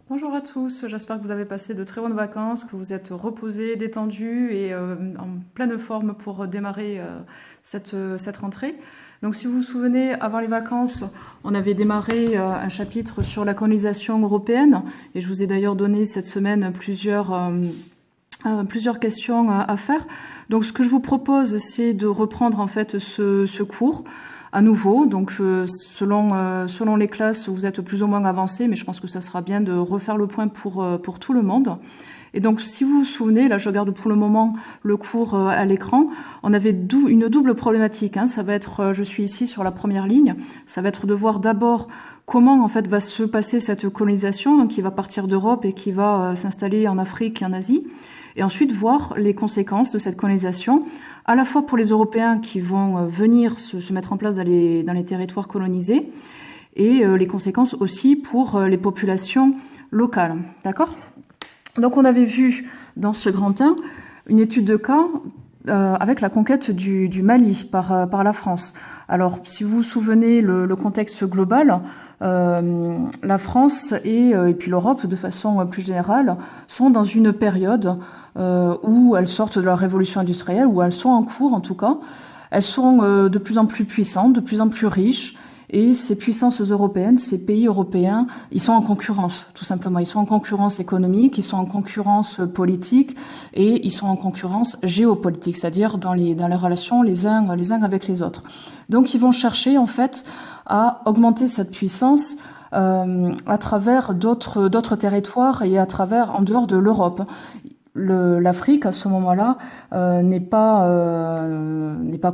Bonjour à tous, j'espère que vous avez passé de très bonnes vacances, que vous êtes reposés, détendus et en pleine forme pour démarrer cette rentrée. Donc si vous vous souvenez, avant les vacances, on avait démarré un chapitre sur la colonisation européenne et je vous ai d'ailleurs donné cette semaine plusieurs questions à faire. Donc ce que je vous propose, c'est de reprendre en fait ce cours à nouveau. Donc selon les classes, vous êtes plus ou moins avancés, mais je pense que ça sera bien de refaire le point pour tout le monde. Et donc, si vous vous souvenez, là, je regarde pour le moment le cours à l'écran, on avait une double problématique. Ça va être, je suis ici sur la première ligne, ça va être de voir d'abord comment en fait va se passer cette colonisation qui va partir d'Europe et qui va s'installer en Afrique et en Asie. Et ensuite, voir les conséquences de cette colonisation, à la fois pour les Européens qui vont venir se mettre en place dans les territoires colonisés, et les conséquences aussi pour les populations locales. D'accord ? Donc on avait vu dans ce grand 1 une étude de cas avec la conquête du Mali par la France. Alors si vous vous souvenez le contexte global, la France et puis l'Europe de façon plus générale sont dans une période où elles sortent de la révolution industrielle, où elles sont en cours en tout cas. Elles sont de plus en plus puissantes, de plus en plus riches. Et ces puissances européennes, ces pays européens, ils sont en concurrence, tout simplement. Ils sont en concurrence économique, ils sont en concurrence politique et ils sont en concurrence géopolitique, c'est-à-dire dans les relations les uns avec les autres. Donc ils vont chercher en fait à augmenter cette puissance à travers d'autres territoires et à travers en dehors de l'Europe. L'Afrique à ce moment-là n'est pas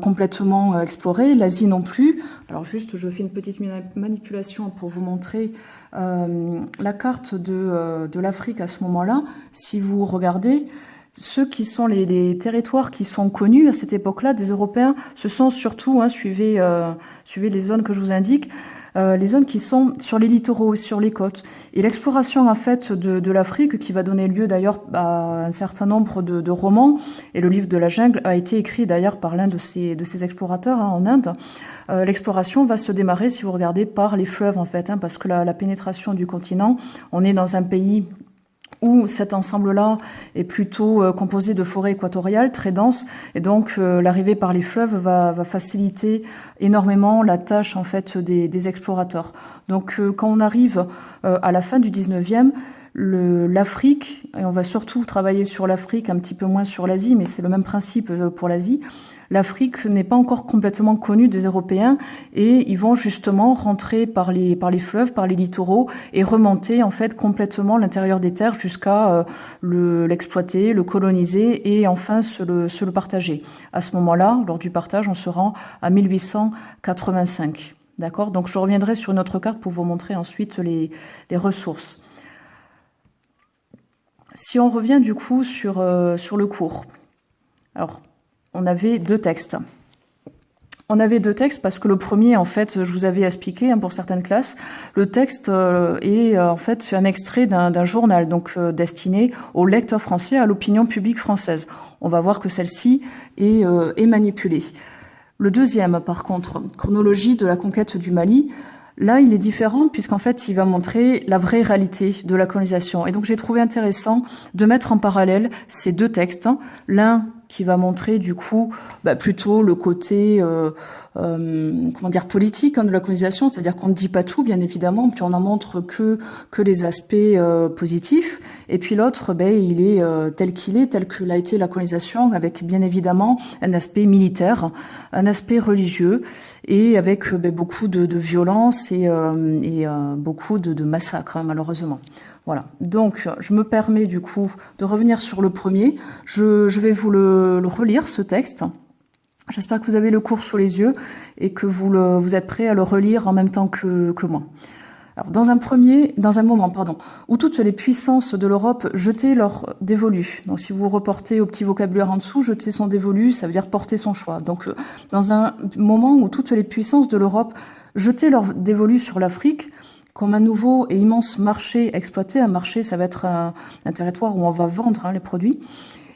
complètement explorée, l'Asie non plus. Alors juste, je fais une petite manipulation pour vous montrer la carte de l'Afrique à ce moment-là. Si vous regardez, ceux qui sont les territoires qui sont connus à cette époque-là des Européens, ce sont surtout, suivez les zones que je vous indique, les zones qui sont sur les littoraux, sur les côtes. Et l'exploration en fait de l'Afrique, qui va donner lieu d'ailleurs à un certain nombre de romans, et le livre de la jungle a été écrit d'ailleurs par l'un de ces explorateurs en Inde. L'exploration va se démarrer, si vous regardez, par les fleuves en fait, parce que la pénétration du continent, on est dans un pays où cet ensemble-là est plutôt composé de forêts équatoriales très denses, et donc l'arrivée par les fleuves va faciliter énormément la tâche en fait des explorateurs. Donc quand on arrive à la fin du 19e, l'Afrique, et on va surtout travailler sur l'Afrique, un petit peu moins sur l'Asie, mais c'est le même principe pour l'Asie, l'Afrique n'est pas encore complètement connue des Européens et ils vont justement rentrer par les fleuves, par les littoraux et remonter en fait complètement l'intérieur des terres jusqu'à l'exploiter, le coloniser et enfin se le partager. À ce moment-là, lors du partage, on se rend à 1885. D'accord ? Donc je reviendrai sur une autre carte pour vous montrer ensuite les ressources. Si on revient du coup sur le cours, alors on avait deux textes. On avait deux textes parce que le premier, en fait, je vous avais expliqué pour certaines classes, le texte est en fait un extrait d'un journal, donc destiné aux lecteurs français, à l'opinion publique française. On va voir que celle-ci est manipulée. Le deuxième, par contre, chronologie de la conquête du Mali. Là, il est différent puisqu'en fait, il va montrer la vraie réalité de la colonisation. Et donc, j'ai trouvé intéressant de mettre en parallèle ces deux textes. L'un qui va montrer du coup plutôt le côté politique de la colonisation, c'est-à-dire qu'on ne dit pas tout, bien évidemment, puis on n'en montre que les aspects positifs. Et puis l'autre, il est tel qu'il est, tel que l'a été la colonisation, avec bien évidemment un aspect militaire, un aspect religieux, et avec beaucoup de violence et beaucoup de massacres, malheureusement. Voilà. Donc, je me permets du coup de revenir sur le premier. Je vais vous le relire, ce texte. J'espère que vous avez le cours sous les yeux et que vous êtes prêts à le relire en même temps que moi. Alors, dans un moment, où toutes les puissances de l'Europe jetaient leur dévolu. Donc, si vous reportez au petit vocabulaire en dessous, jeter son dévolu, ça veut dire porter son choix. Donc, dans un moment où toutes les puissances de l'Europe jetaient leur dévolu sur l'Afrique, comme un nouveau et immense marché exploité, un marché, ça va être un territoire où on va vendre les produits,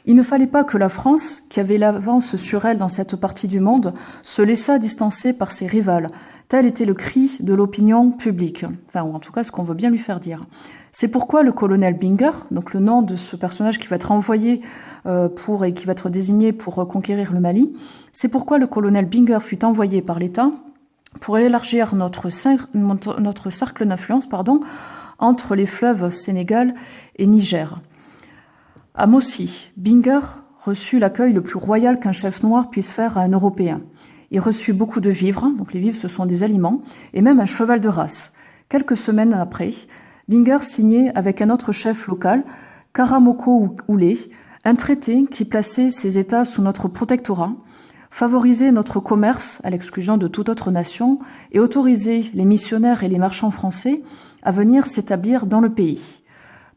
Il ne fallait pas que la France, qui avait l'avance sur elle dans cette partie du monde, se laissât distancer par ses rivales. Tel était le cri de l'opinion publique, enfin, ou en tout cas ce qu'on veut bien lui faire dire. C'est pourquoi le colonel Binger, donc le nom de ce personnage qui va être envoyé et qui va être désigné pour conquérir le Mali, c'est pourquoi le colonel Binger fut envoyé par l'État pour élargir notre cercle d'influence entre les fleuves Sénégal et Niger. À Mossi, Binger reçut l'accueil le plus royal qu'un chef noir puisse faire à un Européen. Il reçut beaucoup de vivres, donc les vivres ce sont des aliments, et même un cheval de race. Quelques semaines après, Binger signait avec un autre chef local, Karamoko Oulé, un traité qui plaçait ces États sous notre protectorat, favorisait notre commerce à l'exclusion de toute autre nation et autorisait les missionnaires et les marchands français à venir s'établir dans le pays.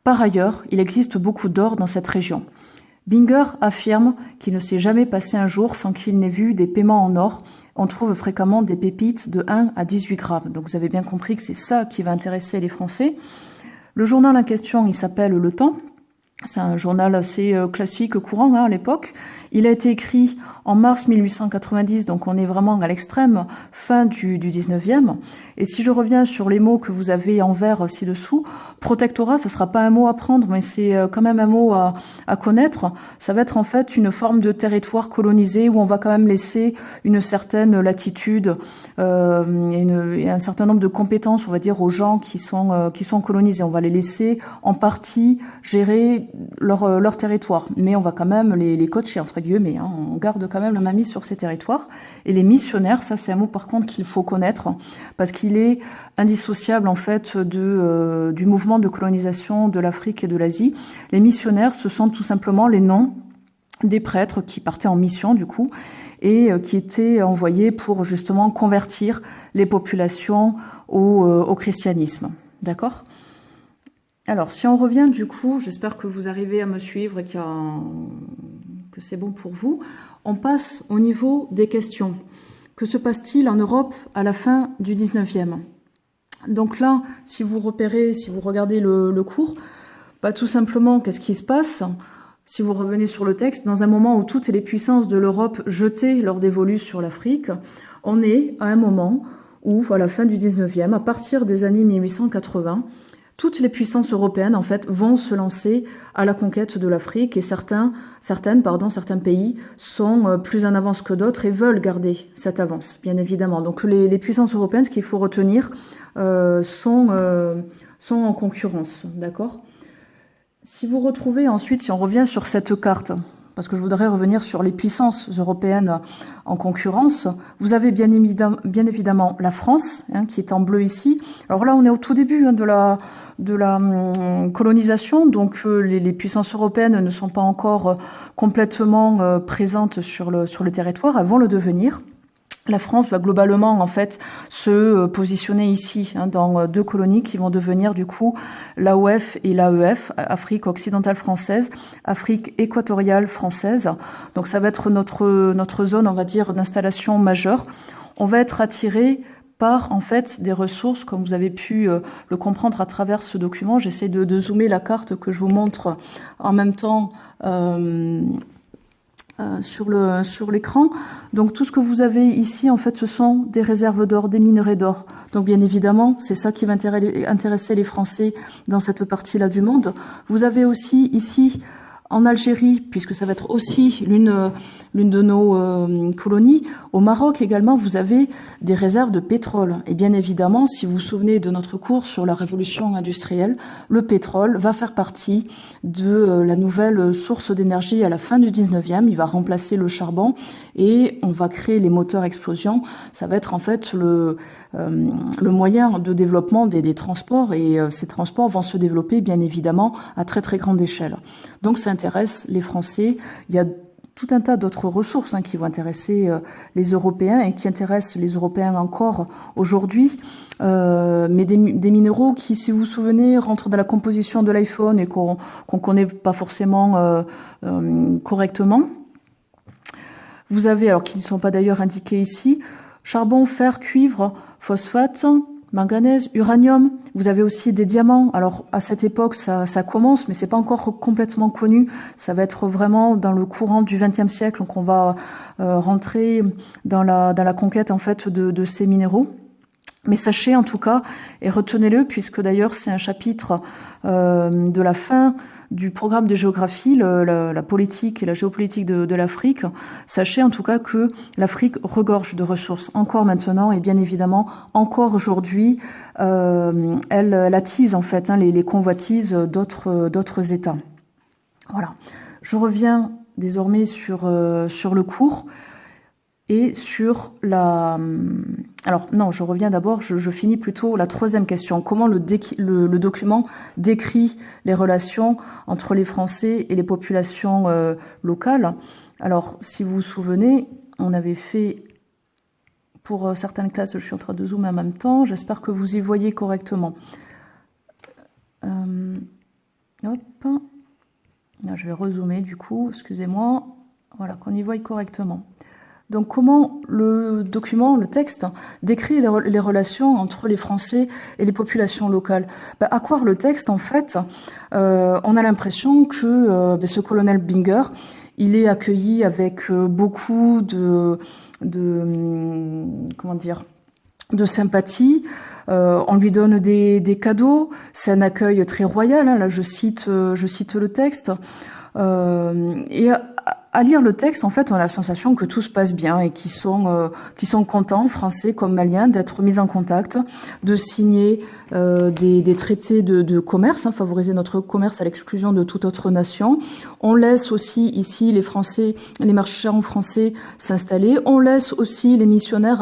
Par ailleurs, il existe beaucoup d'or dans cette région. Binger affirme qu'il ne s'est jamais passé un jour sans qu'il n'ait vu des paiements en or. On trouve fréquemment des pépites de 1 à 18 grammes. Donc vous avez bien compris que c'est ça qui va intéresser les Français. Le journal en question, il s'appelle Le Temps. C'est un journal assez classique, courant à l'époque. Il a été écrit en mars 1890, donc on est vraiment à l'extrême fin du 19e. Et si je reviens sur les mots que vous avez en vert ci-dessous, protectorat, ce ne sera pas un mot à prendre, mais c'est quand même un mot à connaître. Ça va être en fait une forme de territoire colonisé où on va quand même laisser une certaine latitude et un certain nombre de compétences, on va dire, aux gens qui sont colonisés. On va les laisser en partie gérer leur territoire, mais on va quand même les coacher, entre guillemets, hein. On garde quand même la main mise sur ces territoires. Et les missionnaires, ça c'est un mot par contre qu'il faut connaître, parce qu'il est indissociable en fait du mouvement de colonisation de l'Afrique et de l'Asie. Les missionnaires, ce sont tout simplement les noms des prêtres qui partaient en mission du coup, et qui étaient envoyés pour justement convertir les populations au christianisme. D'accord ? Alors, si on revient du coup, j'espère que vous arrivez à me suivre et que c'est bon pour vous, on passe au niveau des questions. Que se passe-t-il en Europe à la fin du 19e ? Donc là, si vous regardez le cours, tout simplement, qu'est-ce qui se passe ? Si vous revenez sur le texte, dans un moment où toutes les puissances de l'Europe jetaient leur dévolu sur l'Afrique, on est à un moment où, à la fin du 19e, à partir des années 1880, toutes les puissances européennes, en fait, vont se lancer à la conquête de l'Afrique et certains pays sont plus en avance que d'autres et veulent garder cette avance, bien évidemment. Donc les puissances européennes, ce qu'il faut retenir, sont en concurrence, d'accord ? Si vous retrouvez ensuite, si on revient sur cette carte, parce que je voudrais revenir sur les puissances européennes en concurrence, vous avez bien évidemment la France, qui est en bleu ici. Alors là, on est au tout début de la colonisation, donc les puissances européennes ne sont pas encore complètement présentes sur le territoire, elles vont le devenir. La France va globalement en fait se positionner ici dans deux colonies qui vont devenir du coup l'AOF et l'AEF, Afrique occidentale française, Afrique équatoriale française. Donc ça va être notre zone, on va dire, d'installation majeure. On va être attiré par en fait des ressources, comme vous avez pu le comprendre à travers ce document. J'essaie de zoomer la carte que je vous montre en même temps sur l'écran. Donc tout ce que vous avez ici, en fait, ce sont des réserves d'or, des minerais d'or. Donc bien évidemment, c'est ça qui va intéresser les Français dans cette partie-là du monde. Vous avez aussi ici, en Algérie, puisque ça va être aussi l'une de nos colonies, au Maroc également, vous avez des réserves de pétrole. Et bien évidemment, si vous vous souvenez de notre cours sur la révolution industrielle, le pétrole va faire partie de la nouvelle source d'énergie à la fin du 19e. Il va remplacer le charbon et on va créer les moteurs explosion. Ça va être en fait le moyen de développement des transports et ces transports vont se développer bien évidemment à très très grande échelle. Donc ça intéresse les Français. Il y a tout un tas d'autres ressources qui vont intéresser les Européens et qui intéressent les Européens encore aujourd'hui, mais des minéraux qui, si vous vous souvenez, rentrent dans la composition de l'iPhone et qu'on connaît pas forcément correctement. Vous avez, alors qui ne sont pas d'ailleurs indiqués ici, charbon, fer, cuivre, phosphate, manganèse, uranium. Vous avez aussi des diamants. Alors à cette époque, ça commence, mais c'est pas encore complètement connu. Ça va être vraiment dans le courant du XXe siècle qu'on va rentrer dans la conquête en fait de ces minéraux. Mais sachez en tout cas, et retenez-le, puisque d'ailleurs c'est un chapitre de la fin du programme de géographie, la politique et la géopolitique de l'Afrique, sachez en tout cas que l'Afrique regorge de ressources, encore maintenant et bien évidemment encore aujourd'hui, elle attise en fait les convoitises d'autres États. Voilà. Je reviens désormais sur le cours et sur la... Alors non, je reviens d'abord, je finis plutôt la troisième question. Comment le document décrit les relations entre les Français et les populations locales? Alors, si vous vous souvenez, on avait fait, pour certaines classes, je suis en train de zoomer en même temps, j'espère que vous y voyez correctement. Hop. Là, je vais rezoomer du coup, excusez-moi. Voilà, qu'on y voie correctement. Donc comment le document, le texte, décrit les relations entre les Français et les populations locales? À croire le texte, en fait, on a l'impression que ce colonel Binger, il est accueilli avec beaucoup de sympathie. On lui donne des cadeaux. C'est un accueil très royal. Là, je cite le texte. Et à lire le texte, en fait, on a la sensation que tout se passe bien et qu'ils sont contents, Français comme Maliens, d'être mis en contact, de signer des traités de commerce, favoriser notre commerce à l'exclusion de toute autre nation. On laisse aussi ici les marchands français s'installer. On laisse aussi les missionnaires